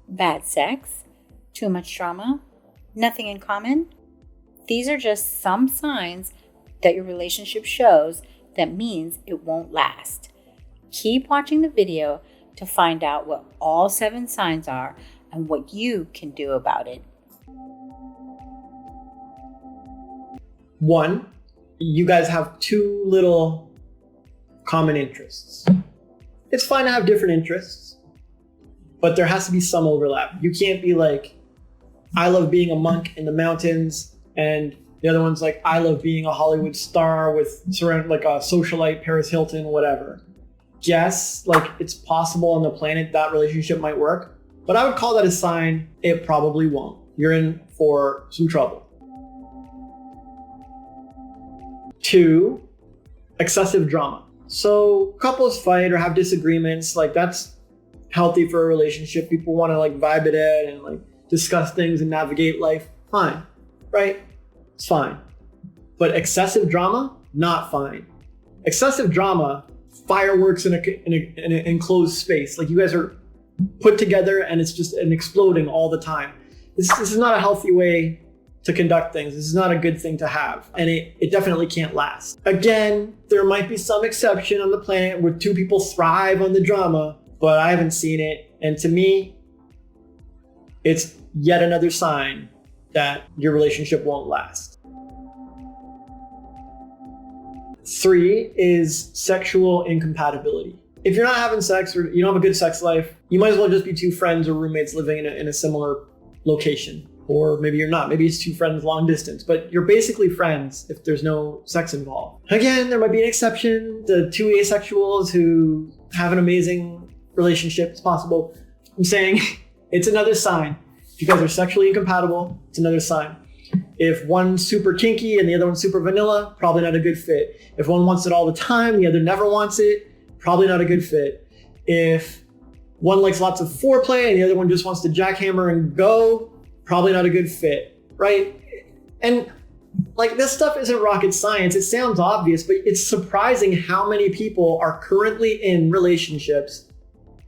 bad sex, too much drama, nothing in common. These are just some signs that your relationship shows that means it won't last. Keep watching the video to find out what all 7 signs are and what you can do about it. 1, you guys have too little common interests. It's fine to have different interests, but there has to be some overlap. You can't be like, I love being a monk in the mountains, and the other one's like, I love being a Hollywood star with surrounded like a socialite, Paris Hilton, whatever. Yes, like it's possible on the planet that relationship might work, but I would call that a sign it probably won't. You're in for some trouble. 2, excessive drama. So couples fight or have disagreements, like that's healthy for a relationship. People want to like vibe it out and like discuss things and navigate life. Fine, right? It's fine. But excessive drama, not fine. Excessive drama, fireworks in an enclosed space. Like you guys are put together and it's just an exploding all the time. This is not a healthy way to conduct things. This is not a good thing to have. And it definitely can't last. Again, there might be some exception on the planet where 2 people thrive on the drama, but I haven't seen it. And to me, it's yet another sign that your relationship won't last. 3 is sexual incompatibility. If you're not having sex or you don't have a good sex life, you might as well just be 2 friends or roommates living in a similar location. Or maybe you're not. Maybe it's 2 friends long distance, but you're basically friends if there's no sex involved. Again, there might be an exception. The 2 asexuals who have an amazing relationship, it's possible. I'm saying it's another sign. If you guys are sexually incompatible, it's another sign. If one's super kinky and the other one's super vanilla, probably not a good fit. If one wants it all the time, the other never wants it, probably not a good fit. If one likes lots of foreplay and the other one just wants to jackhammer and go, probably not a good fit, right? And like this stuff isn't rocket science. It sounds obvious, but it's surprising how many people are currently in relationships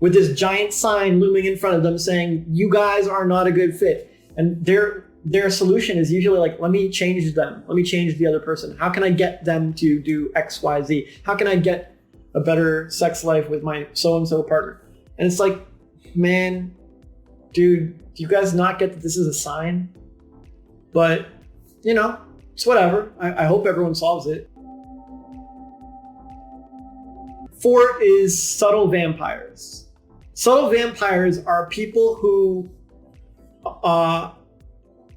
with this giant sign looming in front of them saying, you guys are not a good fit. And their solution is usually like, let me change them. Let me change the other person. How can I get them to do X, Y, Z? How can I get a better sex life with my so-and-so partner? And it's like, man, dude, do you guys not get that this is a sign? But, you know, it's whatever. I hope everyone solves it. 4 is subtle vampires. Subtle vampires are people who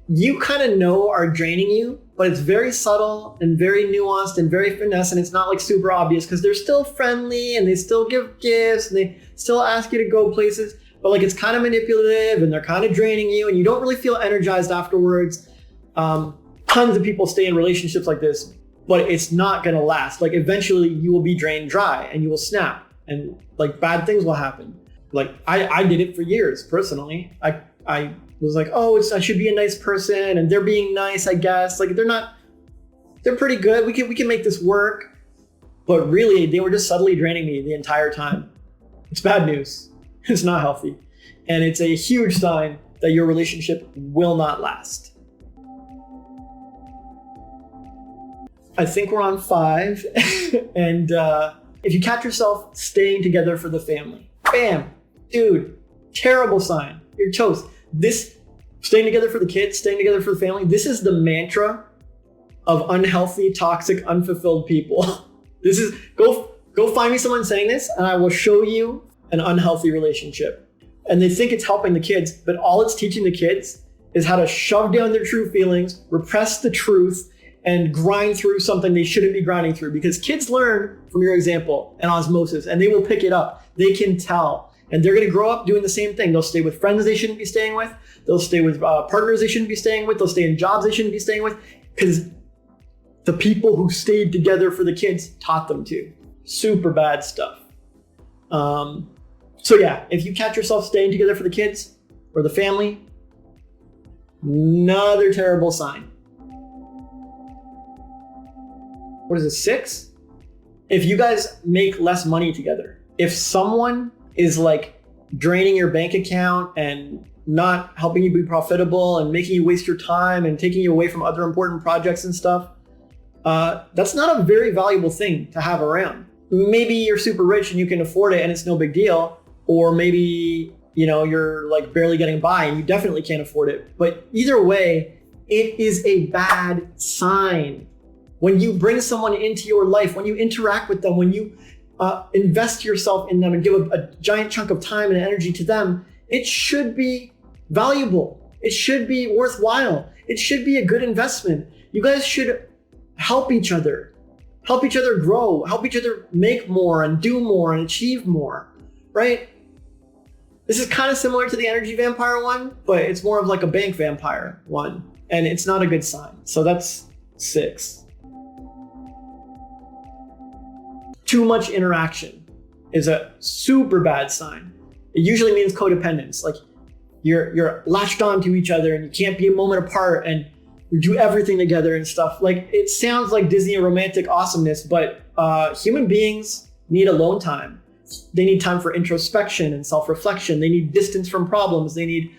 you kind of know are draining you, but it's very subtle and very nuanced and very finesse, and it's not like super obvious because they're still friendly and they still give gifts and they still ask you to go places. But like it's kind of manipulative and they're kind of draining you and you don't really feel energized afterwards. Tons of people stay in relationships like this, but it's not going to last. Like eventually you will be drained dry and you will snap and like bad things will happen. Like I did it for years personally. I was like, oh, I should be a nice person and they're being nice, I guess. Like they're pretty good. We can make this work. But really they were just subtly draining me the entire time. It's bad news. It's not healthy. And it's a huge sign that your relationship will not last. I think we're on 5. And if you catch yourself staying together for the family, bam, dude, terrible sign. You're toast. This staying together for the kids, staying together for the family, this is the mantra of unhealthy, toxic, unfulfilled people. This is, go find me someone saying this and I will show you an unhealthy relationship. And they think it's helping the kids, but all it's teaching the kids is how to shove down their true feelings, repress the truth, and grind through something they shouldn't be grinding through. Because kids learn from your example and osmosis, and they will pick it up. They can tell. And they're going to grow up doing the same thing. They'll stay with friends they shouldn't be staying with. They'll stay with partners they shouldn't be staying with. They'll stay in jobs they shouldn't be staying with. Because the people who stayed together for the kids taught them to. Super bad stuff. So yeah, if you catch yourself staying together for the kids or the family, another terrible sign. What is it, 6? If you guys make less money together, if someone is like draining your bank account and not helping you be profitable and making you waste your time and taking you away from other important projects and stuff, that's not a very valuable thing to have around. Maybe you're super rich and you can afford it and it's no big deal. Or maybe, you're like barely getting by and you definitely can't afford it. But either way, it is a bad sign. When you bring someone into your life, when you interact with them, when you invest yourself in them and give a giant chunk of time and energy to them, it should be valuable. It should be worthwhile. It should be a good investment. You guys should help each other grow, help each other make more and do more and achieve more, right? This is kind of similar to the energy vampire one, but it's more of like a bank vampire one, and it's not a good sign. So that's 6. Too much interaction is a super bad sign. It usually means codependence. Like you're latched on to each other and you can't be a moment apart and you do everything together and stuff. Like it sounds like Disney romantic awesomeness, but human beings need alone time. They need time for introspection and self-reflection. They need distance from problems. They need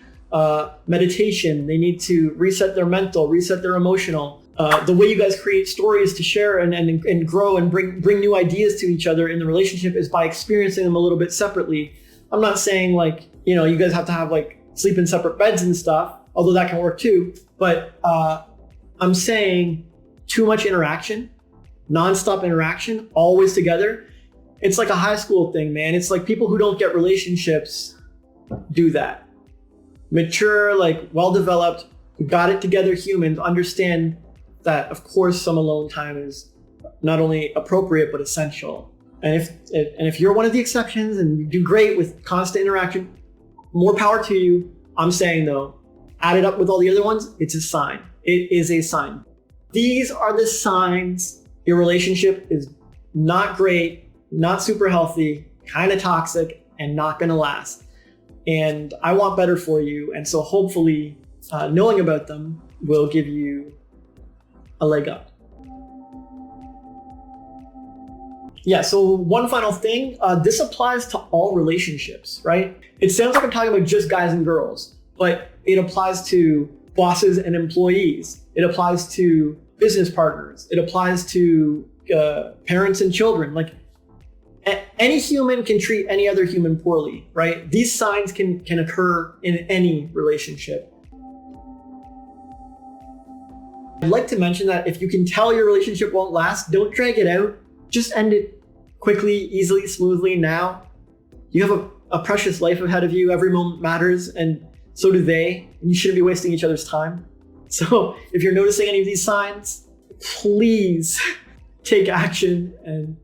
meditation. They need to reset their mental, reset their emotional. The way you guys create stories to share and grow and bring new ideas to each other in the relationship is by experiencing them a little bit separately. I'm not saying like, you guys have to have like sleep in separate beds and stuff, although that can work too. But I'm saying too much interaction, nonstop interaction, always together. It's like a high school thing, man. It's like people who don't get relationships do that. Mature, like well-developed, who got it together humans understand that, of course, some alone time is not only appropriate, but essential. And if you're one of the exceptions and you do great with constant interaction, more power to you. I'm saying though, add it up with all the other ones, it's a sign. It is a sign. These are the signs your relationship is not great, not super healthy, kind of toxic, and not gonna last. And I want better for you. And so hopefully knowing about them will give you a leg up. Yeah, so one final thing, this applies to all relationships, right? It sounds like I'm talking about just guys and girls, but it applies to bosses and employees. It applies to business partners. It applies to parents and children. Like any human can treat any other human poorly, right? These signs can occur in any relationship. I'd like to mention that if you can tell your relationship won't last, don't drag it out. Just end it quickly, easily, smoothly now. You have a precious life ahead of you. Every moment matters, and so do they. And you shouldn't be wasting each other's time. So if you're noticing any of these signs, please take action and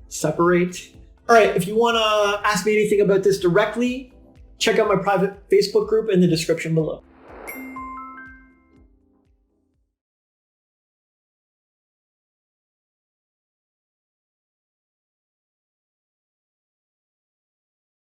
separate. All right, if you want to ask me anything about this directly, check out my private Facebook group in the description below.